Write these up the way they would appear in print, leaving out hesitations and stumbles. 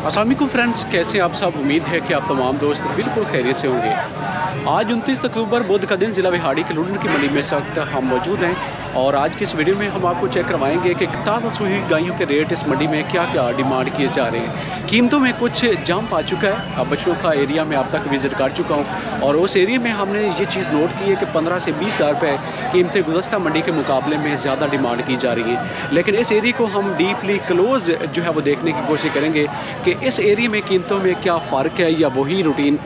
अस्सलाम वालेकुम फ्रेंड्स, कैसे आप सब। उम्मीद है कि आप तमाम दोस्त बिल्कुल खैरियत से होंगे। आज 29 अक्टूबर बुध का दिन ज़िला विहाड़ी के लुडन की मंडी में इस वक्त हम मौजूद हैं और आज की इस वीडियो में हम आपको चेक करवाएंगे कि ताज़ा सूही गायों के रेट इस मंडी में क्या क्या डिमांड किए जा रहे हैं। कीमतों में कुछ जंप आ चुका है। अब बछड़ों का एरिया में अब तक विज़िट कर चुका हूँ और उस एरिया में हमने ये चीज़ नोट की है कि 15 से 20 हज़ार रुपये कीमतें गुज़श्ता मंडी के मुकाबले में ज़्यादा डिमांड की जा रही है। लेकिन इस एरिया को हम डीपली क्लोज जो है वो देखने की कोशिश करेंगे कि इस एरिया में कीमतों में क्या फ़र्क है या वही रूटीन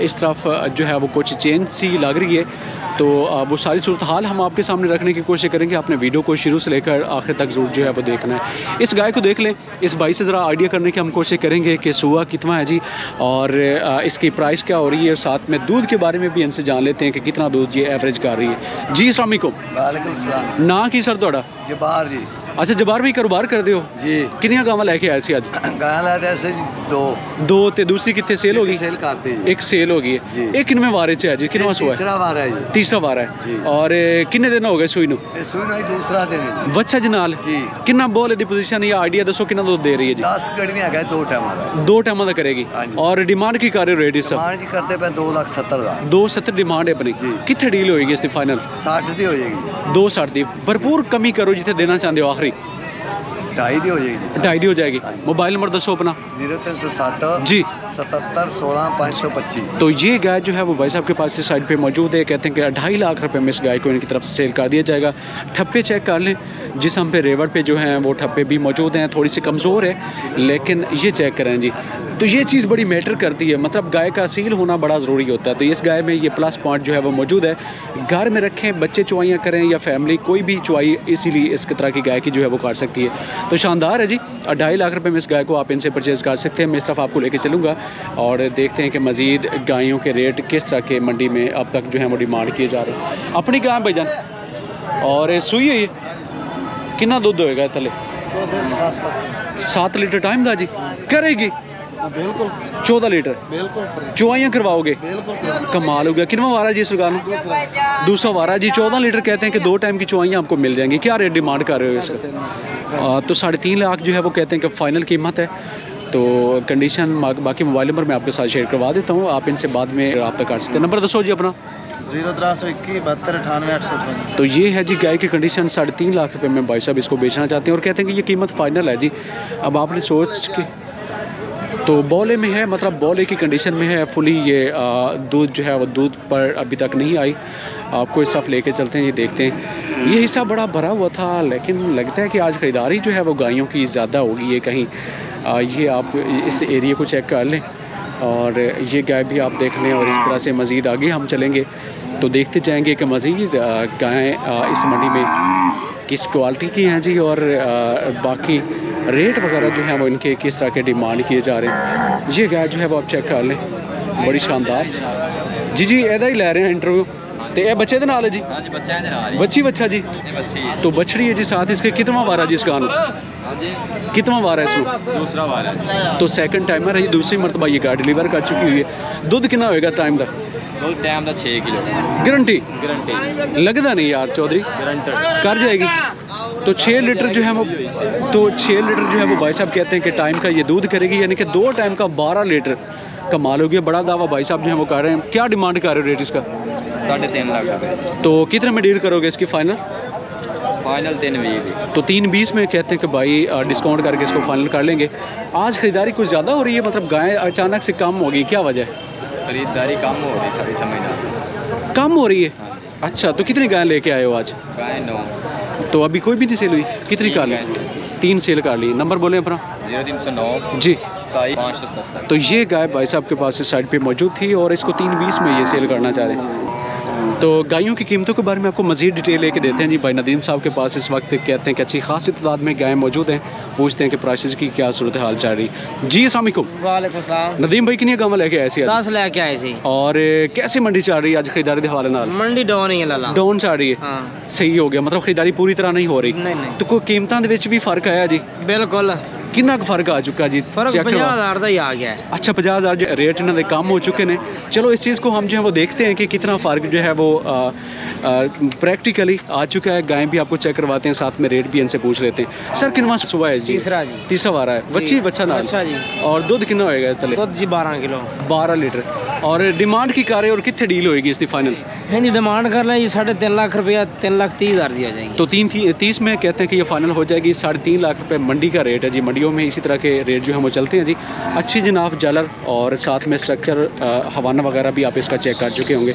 इस तरफ जो है वो कुछ चेंज सी लग रही है। तो वो सारी सूरत हाल हम आपके सामने रखने की कोशिश करेंगे। आपने वीडियो को शुरू से लेकर आखिर तक ज़रूर जो है वो देखना है। इस गाय को देख लें, इस भाई से ज़रा आइडिया करने की हम कोशिश करेंगे कि सुआ कितना है जी और इसकी प्राइस क्या हो रही है। साथ में दूध के बारे में भी इनसे जान लेते हैं कि कितना दूध ये एवरेज कर रही है। जी अस्सलाम वालेकुम। वालेकुम सलाम। ना की सर थोड़ा जबार जी। अच्छा, जबार भी कारोबार कर दो जी। किनिया गावां लैके आए सी अज? गाय लाते ऐसे जी दो ते दूसरी कितने सेल होगी? सेल करते जी। एक सेल होगी जी। एक किनवें वारे च है जी? किनवा सुआ है? तीसरा वार है जी। तीसरा वारा जी। है। और किन्ने दिन हो गए सुई नूं? ये सुई नहीं दूसरा दिन है जी। वच्छा जनाल जी। किन्ना बोल दी पोजीशन या आइडिया दसो किन्ना दूध दे रही है जी? 10 गड़ियां है दो टाइम वाला। 2 टाइम दा करेगी। हाँ जी। और डिमांड की कर रहे हो रेट इस? डिमांड जी करते पे 2,70,000। 270 डिमांड है अपनी। जी। कितने डील होएगी इसकी फाइनल? 60 दी हो जाएगी। 260 दी भरपूर कमी करो जिथे देना चाहते हो आखिरी 2.5 दी हो जाएगी। 2.5 दी हो जाएगी। मोबाइल नंबर दसो अपना। 0307 जी 77 16 525। तो ये गाय जो है वो भाई साहब के पास इस साइड पे मौजूद है। कहते हैं कि 2.5 लाख रुपए में इस गाय को इनकी तरफ से सेल कर दिया जाएगा। ठप्पे चेक कर लें, जिसम पे रेवड़ पे जो हैं वो ठप्पे भी मौजूद हैं। थोड़ी सी कमज़ोर है लेकिन ये चेक करें जी, तो ये चीज़ बड़ी मैटर करती है। मतलब गाय का सील होना बड़ा ज़रूरी होता है। तो इस गाय में ये प्लस पॉइंट जो है वो मौजूद है। घर में रखें, बच्चे चुवाइयाँ करें या फैमिली कोई भी चुवाई इसीलिए इस तरह की गाय की जो है वो काट सकती है। तो शानदार है जी। 2.5 लाख रुपए में इस गाय को आप इनसे परचेज़ कर सकते हैं। मैं इस तरफ आपको लेके चलूँगा और देखते हैं कि मज़ीद गायों के रेट किस तरह के मंडी में अब तक जो है वो डिमांड किए जा रहे हैं। अपनी गाय भाईजान और सुई हुई है कितना दूध होएगा थले? 7 लीटर टाइम दा जी करेगी? बिल्कुल 14 लीटर बिल्कुल चुवाइयाँ करवाओगे? बिल्कुल कमाल हो गया। कितना वारा जी सरकार? दूसरा वारा जी। 14 लीटर कहते हैं कि 2 टाइम की चुवाइयाँ आपको मिल जाएंगी। क्या रेट डिमांड कर रहे हो इसका? तो 3.5 लाख जो है वो कहते हैं कि फ़ाइनल कीमत है। तो कंडीशन बाकी मोबाइल नंबर मैं आपके साथ शेयर करवा देता हूँ, आप इनसे बाद में रब्ता कर सकते हैं। नंबर दसो जी अपना। 0321 72 98 858। तो ये है जी गाय की कंडीशन। 3.5 लाख रुपए में भाई साहब इसको बेचना चाहते हैं और कहते हैं कि ये कीमत फ़ाइनल है जी। अब आपने सोच के तो बौले में है, मतलब बौले की कंडीशन में है फुली। ये दूध जो है वो दूध पर अभी तक नहीं आई। आपको इस तरफ लेके चलते हैं, ये देखते हैं। ये हिस्सा बड़ा भरा हुआ था लेकिन लगता है कि आज ख़रीदारी जो है वो गायों की ज़्यादा होगी। ये कहीं ये आप इस एरिया को चेक कर लें और ये गाय भी आप देख लें और इस तरह से मज़ीद आगे हम चलेंगे तो देखते जाएंगे कि मज़ीद गायें इस मंडी में किस क्वालिटी की हैं जी और बाकी रेट वगैरह जो है वो इनके किस तरह के डिमांड किए जा रहे हैं। ये गाय जो है वो आप चेक कर लें, बड़ी शानदार जी। जी एदा ही लै रहे हैं इंटरव्यू। तो ये बच्चे दे नाल है जी? हाँ जी, बच्चा है जनाब। बच्ची बच्चा जी? बच्ची है। तो बछड़ी है जी साथ। इसके कितना वार है जी? इस गान हाँ जी, कितना वार है इसमें? दूसरा वाला है। तो सेकंड टाइमर है जी, दूसरी मरतबा ये गाय डिलीवर कर चुकी हुई है। दूध कितना होएगा टाइम तक? दूध टाइम का 6 किलो गारंटी? गारंटी लगता नहीं यार चौधरी गारंटेड कर जाएगी। तो 6 लीटर जो है वो 6 लीटर जो है वो भाई साहब कहते हैं कि टाइम का ये दूध करेगी, यानी कि 2 टाइम का 12 लीटर। कमाल हो गया, बड़ा दावा भाई साहब जो है वो कर रहे हैं। क्या डिमांड कर रहे हो रेट इसका? 3.5 लाख रुपये। तो कितने में डील करोगे इसकी फाइनल? फाइनल 3.20। तो 3.20 में कहते हैं कि भाई डिस्काउंट करके इसको फाइनल कर लेंगे। आज ख़रीदारी कुछ ज़्यादा हो रही है, मतलब गाय अचानक से कम होगी, क्या वजह है? खरीदारी कम हो रही सारी समझना। कम हो रही है? अच्छा, तो कितनी गाय लेके आए हो आज? गाय 9। तो अभी कोई भी नहीं सेल हुई? कितनी कर ली? 3 सेल कर ली। नंबर बोलें अपना। 0309 जी 27 577। तो ये गाय भाई साहब के पास इस साइड पे मौजूद थी और इसको 3.20 में ये सेल करना चाह रहे हैं। तो गायों की कीमतों के बारे में आपको मज़ीद डिटेल लेके देते हैं जी। भाई नदीम साहब के पास इस वक्त कहते हैं कि अच्छी खासी तादाद में गायें मौजूद हैं। पूछते हैं कि प्राइसेस की क्या सूरत हाल चल रही। जी अस्सलाम वालेकुम। वालेकुम सलाम। नदीम भाई कितनी गावां लेके आए सी? 10 लेके आए सी। और कैसे मंडी चल रही है आज खरीदारी के हवाले नाल? मंडी डाउन ही है लाला। डाउन चल रही है? हाँ सही हो गया, मतलब खरीदारी पूरी तरह नहीं हो रही। नहीं नहीं तो कोई कीमतां दे विच भी फर्क आया जी? बिल्कुल कितना कुछ फर्क आ चुका जी? फर्क चेक करवा। 50,000 का ही आ गया है। अच्छा 50,000 रेट इन्होंने कम हो चुके हैं। चलो इस चीज़ को हम जो है वो देखते हैं कि कितना फ़र्क जो है वो प्रैक्टिकली आ चुका है। गाय भी आपको चेक करवाते हैं, साथ में रेट भी इनसे पूछ लेते हैं। सर कितना सुबह है जी? तीसरा जी। तीसरा वारा है, बच्ची बच्चा ना? अच्छा जी। और दूध कितना होएगा तले? दुध जी 12 किलो। 12 लीटर। और डिमांड की कार है और कितने डील होएगी इसकी फाइनल? हाँ जी, डिमांड कर लें जी 3.5 लाख रुपया, 3,30,000 दी हो जाएगी। तो 3:30 में कहते हैं कि ये फाइनल हो जाएगी। 3.5 लाख रुपए मंडी का रेट है जी। मंडियों में इसी तरह के रेट जो है वो चलते हैं जी। अच्छी जनाब जालर और साथ में स्ट्रक्चर हवाना वगैरह भी आप इसका चेक कर चुके होंगे।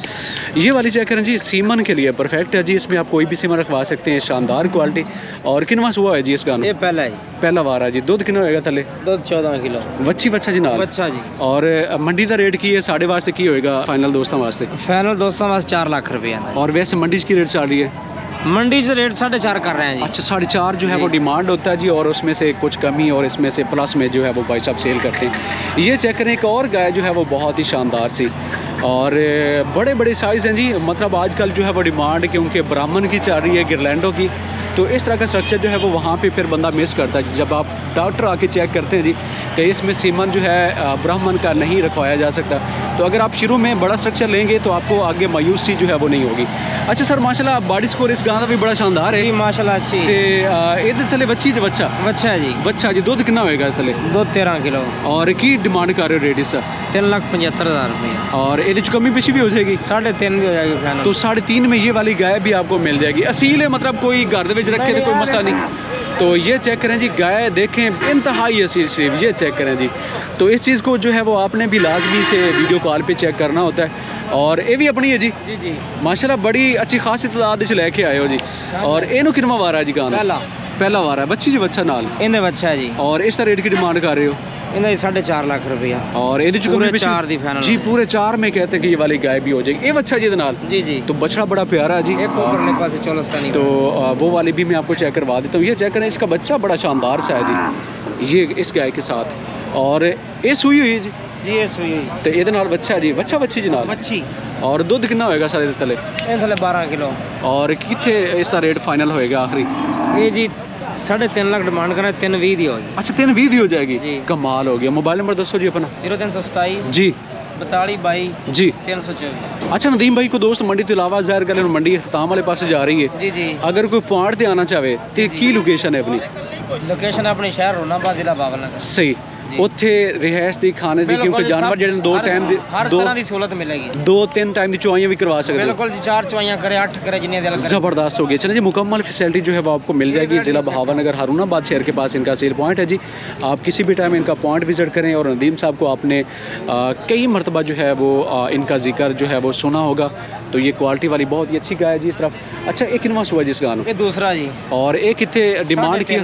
ये वाली चेक करें जी, सीमन के लिए परफेक्ट है जी। इसमें आप कोई भी सीमन रखवा सकते हैं, शानदार क्वालिटी। और किनवा हुआ है जी इस गाना? ये पहला है जी। पहला वार है जी। दूध कितना होएगा थले? दुध 14 किलो। बच्ची बच्चा जी नाल? अच्छा जी। और मंडी का रेट की है 12.5 से की होएगा फाइनल दोस्तों वास्ते? फाइनल दोस्तों वास्ते 4 लाख रुपया। और वैसे मंडी की रेट चल रही है? मंडी से रेट 4.5 कर रहे हैं जी। अच्छा 4.5 जो है वो डिमांड होता है जी, और उसमें से कुछ कमी और इसमें से प्लस में जो है वो भाई साहब सेल करते हैं। ये चेक करें, एक और गाय जो है वो बहुत ही शानदार सी, और बड़े बड़े साइज़ हैं जी। मतलब आजकल जो है वो डिमांड क्योंकि ब्राह्मण की चल रही है, गिरलैंडो की, तो इस तरह का स्ट्रक्चर जो है वो वहाँ पे फिर बंदा मिस करता है। जब आप डॉक्टर आके चेक करते हैं जी कि इसमें सीमन जो है ब्राह्मण का नहीं रखवाया जा सकता, तो अगर आप शुरू में बड़ा स्ट्रक्चर लेंगे तो आपको आगे मायूसी जो है वो नहीं होगी। अच्छा सर माशाल्लाह बॉडी स्कोर इस गां का भी बड़ा शानदार है जी माशाल्लाह अच्छी। ते ਇਹਦੇ थले बच्ची जो बच्चा बच्चा है जी। बच्चा जी। दूध कितना होएगा थले? दूध 13 किलो। और की डिमांड कर रहे हो रेट इसका? 3,75,000 रुपया। और ये कमी पेशी भी हो जाएगी? 3.5 भी हो जाएगी फाइनल। तो 3.5 में ये वाली गाय भी आपको मिल जाएगी। असील है, मतलब कोई घर दे रखे तो कोई मसला नहीं। तो ये चेक करें जी, गाय देखें इंतहाई असील शरीफ, ये चेक करें जी। तो इस चीज़ को जो है वो आपने भी लाजमी से वीडियो कॉल पे चेक करना होता है। और ये भी अपनी है जी? जी जी माशाल्लाह बड़ी अच्छी खासी तादाद च लैके आए हो जी। और इनू कितना वारा है जी गाना? पहला वारा है। बच्ची जी बच्चा नाल? इन्हें बच्चा है जी। और इस रेट की डिमांड कर रहे हो? इन्हें 4.5 लाख रुपया। और ये पूरे 4 दी फाइनल जी, पूरे 4 में कहते हैं कि ये वाली गाय भी हो जाएगी। ये बच्चा जी नाल? जी जी। तो बछड़ा बड़ा प्यारा है जी। एक ऊपर ने पास चौलस्तानी। तो वो वाली भी मैं आपको चेक करवा देता हूँ। ये चेक करें, इसका बच्चा बड़ा शानदार सा है जी, ये इस गाय के साथ। और ये सुई हुई जी? जी ये सुई हुई। तो ये नाल बच्चा है जी, बच्चा बच्ची जी नाल? मच्छी। और दूध कितना होएगा सारे तले? ये थले 12 किलो। और कितने इसका रेट फाइनल होएगा आखिरी? ये जी 3.5 लाख डिमांड कर रहे हैं, 3.20 दी होगी। अच्छा 3:20 दी हो जाएगी जी। कमाल हो गया। मोबाइल नंबर दसो जी अपना। 0327 जी 42 22 जी। 324। अच्छा नदीम भाई को दोस्त मंडी तो इलावा ज़ाहिर गल मंडी अख्ताम वाले पास जा रही है, जी जी। अगर कोई पॉइंट ते आना चाहे तो की लोकेशन है अपनी? लोकेशन अपनी शहर रोनाबाद जिला बाबरनगर। सही। ਉੱਥੇ ਰਿਹਾਇਸ਼ ਦੀ ਖਾਣੇ ਦੀ ਕਿਉਂਕਿ ਜਾਨਵਰ ਜਿਹੜੇ ਦੋ ਟਾਈਮ ਦੀ हर तरह की सहूलत मिलेगी। 2-3 टाइम ਦੀ ਚੁਆਈਆਂ भी करवा सकते हो। बिल्कुल जी, 4 चुवाइयाँ करे 8 करे जिन्हें दिल करे। ज़बरदस्त हो गया। चलिए जी, मुकम्मल फैसिलिटी जो है वो आपको मिल जाएगी। ज़िला बहावनगर हारूनाबाद शहर के पास इनका सेल पॉइंट है जी। आप किसी भी टाइम इनका पॉइंट विज़िट करें। और नदीम साहब को आपने कई मरतबा जो है वो इनका जिक्र जो है वो सुना होगा। तो ये क्वालिटी वाली बहुत ही अच्छी गाय है जी इस तरफ। अच्छा एक किनवा हुआ जिस गानों? ये दूसरा जी। और एक कितने डिमांड की?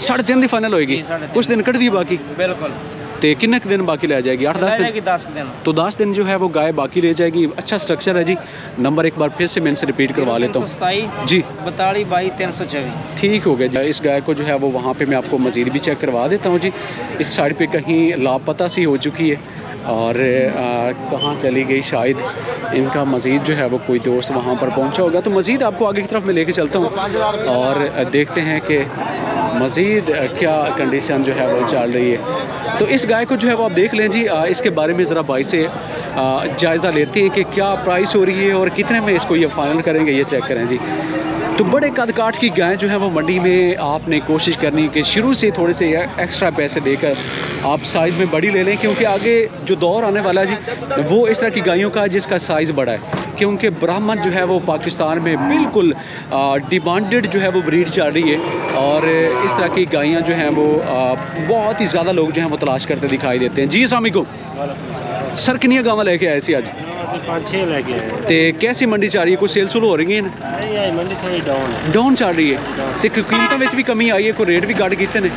3.5 की फाइनल होएगी। कुछ दिन कट दी बाकी? बिल्कुल। तो किन्ने दिन बाकी रह जाएगी? 8-10 दिन? 10 दिन। तो 10 दिन जो है वो गाय बाकी रह जाएगी। अच्छा स्ट्रक्चर है जी। नंबर एक बार फिर से मैं इनसे रिपीट करवा लेता हूँ 327 जी। 42 22 324। ठीक हो गया। इस गाय को जो है वो वहाँ पे मैं आपको मज़ीद भी चेक करवा देता हूँ जी। इस साइड पे कहीं लापता सी हो चुकी है और कहाँ चली गई, शायद इनका मज़ीद जो है वो कोई दोस्त वहाँ पर पहुँचा होगा। तो मज़ीद आपको आगे की तरफ मैं लेके चलता हूँ और देखते हैं कि मज़ीद क्या कंडीशन जो है वो चल रही है। तो इस गाय को जो है वो आप देख लें जी। इसके बारे में ज़रा भाई से जायज़ा लेते हैं कि क्या प्राइस हो रही है और कितने में इसको ये फाइनल करेंगे। ये चेक करें जी। तो बड़े कद काठ की गाय जो है वो मंडी में आपने कोशिश करनी कि शुरू से थोड़े से एक्स्ट्रा पैसे देकर आप साइज़ में बड़ी ले लें, क्योंकि आगे जो दौर आने वाला है जी वो इस तरह की गायों का जिसका साइज़ बड़ा है। क्योंकि ब्राह्मण जो है वो पाकिस्तान में बिल्कुल डिमांडेड जो है वो ब्रीड चल रही है। और इस तरह की गायें जो हैं वो बहुत ही ज़्यादा लोग जो हैं वो तलाश करते दिखाई देते हैं जी। अस्सलाम वालेकुम सर, कितनी गावां लेके आए सी अज? 5-6 लेके आए। तो कैसी मंडी चल रही है? कोई सेल सुल हो रही है? नहीं मंडी थोड़ी डाउन है। डाउन चल रही है। तो कीमतों में भी कमी आई है? कोई रेट भी घट किए ने?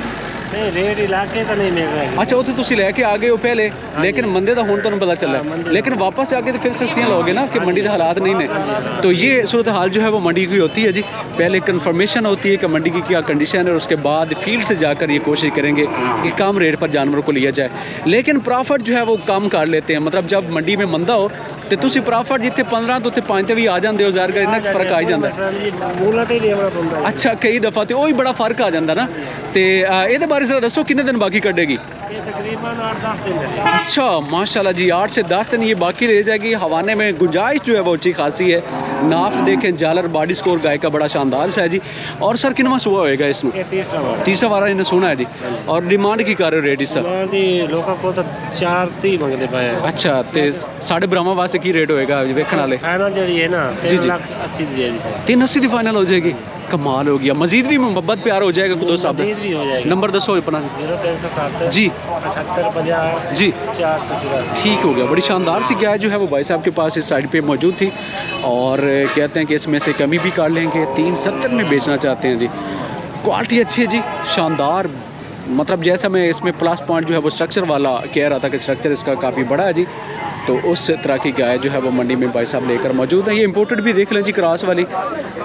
नहीं रेट इलाके तो नहीं मिल रहा। अच्छा, वो तो तुम लैके आ गए हो पहले, लेकिन मंदे का हुण तुहानूं पता चला, लेकिन वापस आके तो फिर सस्तियाँ लोगे ना कि मंडी के हालात नहीं ने। तो ये सूरत हाल जो है वो मंडी की होती है जी। पहले कन्फर्मेशन होती है कि मंडी की क्या कंडीशन है, और उसके बाद फील्ड से जाकर ये कोशिश करेंगे कि कम रेट पर जानवरों को लिया जाए, लेकिन प्रॉफिट जो है वो कम कर लेते हैं। मतलब जब मंडी में मंदा हो तो तुम प्रॉफिट जितने 15 तो उत्थे 5 भी आ जाते हो, ज़ाहिर कर इन्ना फर्क आ ही जाता है। अच्छा, कई दफ़ा तो वही बड़ा फर्क आ जाता ना। तो ये बारे सर जरा दसो कितने दिन बाकी कटेगी? ये तकरीबन 8-10 दिन है। अच्छा माशाल्लाह जी, 8 से 10 दिन ये बाकी रह जाएगी। हवाने में गुंजाइश जो है वो अच्छी खासी है। नाफ देखें, जालर बॉडी स्कोर गाय का बड़ा शानदार सा है जी। और सर कितना सुबह होएगा इसमें? ये तीसरा बार है। तीसरा वारा इन्हें सुना है जी। और डिमांड की कर रहे हो रेट इस सर? मां जी लोगों को तो 4-30 मंगते पे हैं। अच्छा ते साढ़े ब्राह्मा वास्ते की रेट होएगा वेखण वाले? फाइनल जड़ी है ना जी, जी। 3,80,000 दी है जी सर। 380 की फाइनल हो जाएगी। कमाल हो गया। मजीद भी मोहब्बत प्यार हो जाएगा कुछ दोस्त मजीद भी हो जाएगी। नंबर दसो अपना। 0307 जी 7850 जी 484। ठीक हो गया। बड़ी शानदार सी गाय जो है वो भाई साहब के पास इस साइड पे मौजूद थी और कहते हैं कि इसमें से कमी भी कर लेंगे। 370 में बेचना चाहते हैं जी। क्वालिटी अच्छी है जी, शानदार। मतलब जैसा मैं इसमें प्लस पॉइंट जो है वो स्ट्रक्चर वाला कह रहा था कि स्ट्रक्चर इसका काफ़ी बड़ा है जी, तो उस तरह की गाय जो है वो मंडी में भाई साहब लेकर मौजूद है। ये इंपोर्टेड भी देख लें जी, क्रॉस वाली,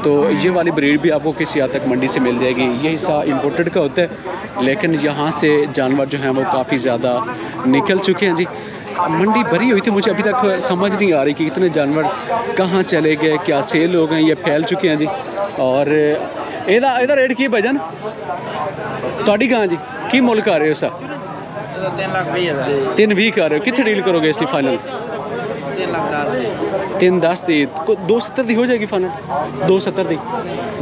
तो ये वाली ब्रीड भी आपको किसी हद तक मंडी से मिल जाएगी। ये हिस्सा इंपोर्टेड का होता है, लेकिन यहाँ से जानवर जो हैं वो काफ़ी ज़्यादा निकल चुके हैं जी। मंडी भरी हुई थी, मुझे अभी तक समझ नहीं आ रही कि इतने जानवर कहाँ चले गए, क्या सेल हो गए, ये फैल चुके हैं जी। और ਇਹਦਾ रेट की भजन ਤੁਹਾਡੀ ਗਾਂ जी की मुल कर रहे हो सर? 3,20,000 320 कर रहे हो। कितने डील करोगे इसकी फाइनल? 3,10,000 310 दी 270 दी हो जाएगी फाइनल? 270 दी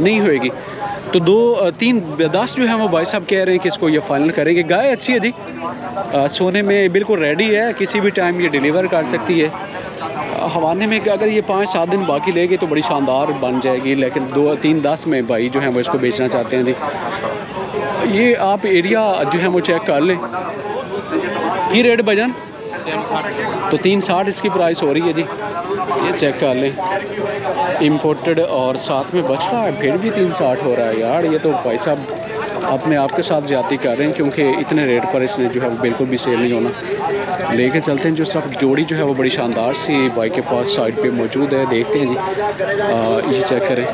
नहीं होएगी तो 310 जो है वो भाई साहब कह रहे हैं कि इसको ये फाइनल करेंगे। गाय अच्छी है जी, सोने में बिल्कुल रेडी है, किसी भी टाइम ये डिलीवर कर सकती है। हवाने में अगर ये 5-7 दिन बाकी लेगी तो बड़ी शानदार बन जाएगी, लेकिन 2-3-10 में भाई जो है वो इसको बेचना चाहते हैं जी। ये आप एरिया जो है वो चेक कर लें। ये रेट भजन तो 360 इसकी प्राइस हो रही है जी, ये चेक कर लें। इम्पोर्टेड और साथ में बच रहा है, फिर भी 360 हो रहा है यार। ये तो भाई साहब अपने आप के साथ ज़्यादती कर रहे हैं, क्योंकि इतने रेट पर इसने जो है वो बिल्कुल भी सेल नहीं होना। लेके चलते हैं जो तरफ जोड़ी जो है वो बड़ी शानदार सी बाइक के पास साइड पे मौजूद है, देखते हैं जी। ये चेक करें,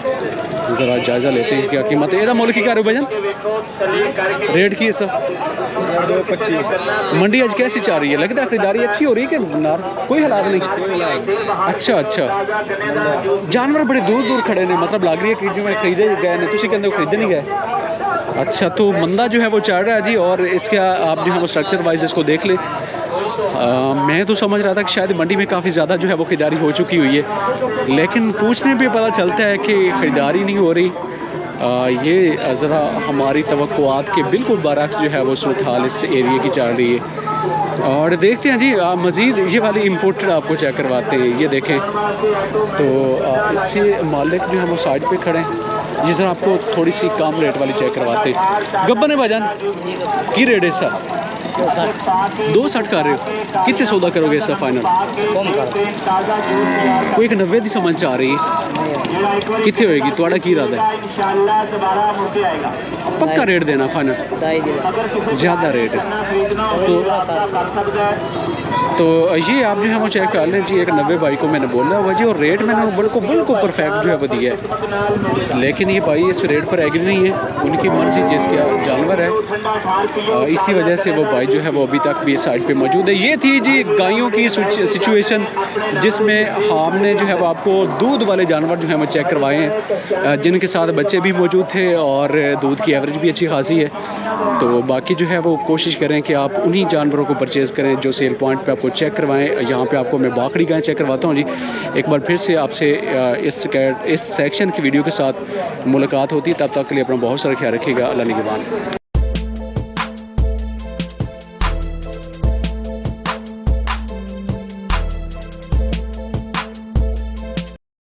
ज़रा जायज़ा लेते हैं क्या कीमत है। ਇਹਦਾ ਮੁੱਲ ਕੀ ਕਰ ਰਹੇ ਹੋ भजन? रेट की है सर? 2,25 मंडी आज कैसी चल रही है? लगता है खरीदारी अच्छी हो रही है कि नार कोई हालात नहीं? अच्छा अच्छा, जानवर बड़े दूर दूर खड़े ने, मतलब लग रही है कि जिन्हें खरीदे गए ने, तुसी कहते हो खरीदे नहीं गए। अच्छा, तो मंदा जो है वो चल रहा है जी। और इसके आप जो है वो स्ट्रक्चर वाइज इसको देख लें। मैं तो समझ रहा था कि शायद मंडी में काफ़ी ज़्यादा जो है वो खरीदारी हो चुकी हुई है, लेकिन पूछने पे पता चलता है कि ख़रीदारी नहीं हो रही। ये ज़रा हमारी तवक्कुआत के बिल्कुल बरअक्स जो है वो सूरत हाल इस एरिया की चल रही है। और देखते हैं जी, मज़ीद ये वाली इम्पोर्टेड आपको चेक करवाते हैं। ये देखें तो इससे मालिक जो है वो साइड पे खड़े हैं। ये ज़रा आपको थोड़ी सी कम रेट वाली चेक करवाते हैं। गब्बन है भाईजान की रेट है सर? 260 कर रहे हो। कितने सौदा करोगे इसका फाइनल? कोई 90 की समझ आ रही है, कितने होएगी? थोड़ा की इरादा है? पक्का रेट देना फाइनल? ज़्यादा रेट है तो ये आप जो है वो चेक कर लें जी। एक 90 भाई को मैंने बोला हुआ जी, और रेट मैंने बिल्कुल परफेक्ट जो है वो दिया है, लेकिन ये भाई इस रेट पर एग्री नहीं है। उनकी मर्जी, जिसका जानवर है, इसी वजह से वो भाई जो है वो अभी तक भी साइड पे मौजूद है। ये थी जी गायों की सिचुएशन, जिसमें हमने जो है वो आपको दूध वाले जानवर जो है वो चेक करवाए हैं, जिनके साथ बच्चे भी मौजूद थे और दूध की एवरेज भी अच्छी खासी है। तो बाकी जो है वो कोशिश करें कि आप उन्हीं जानवरों को परचेज़ करें जो सेल पॉइंट पे आपको चेक करवाएं। यहाँ पे आपको मैं बाखड़ी गाय चेक करवाता हूँ जी। एक बार फिर से आपसे इस सेक्शन की वीडियो के साथ मुलाकात होती है। तब तक के लिए अपना बहुत सारा ख्याल रखिएगा। अल्लाह निगहबान।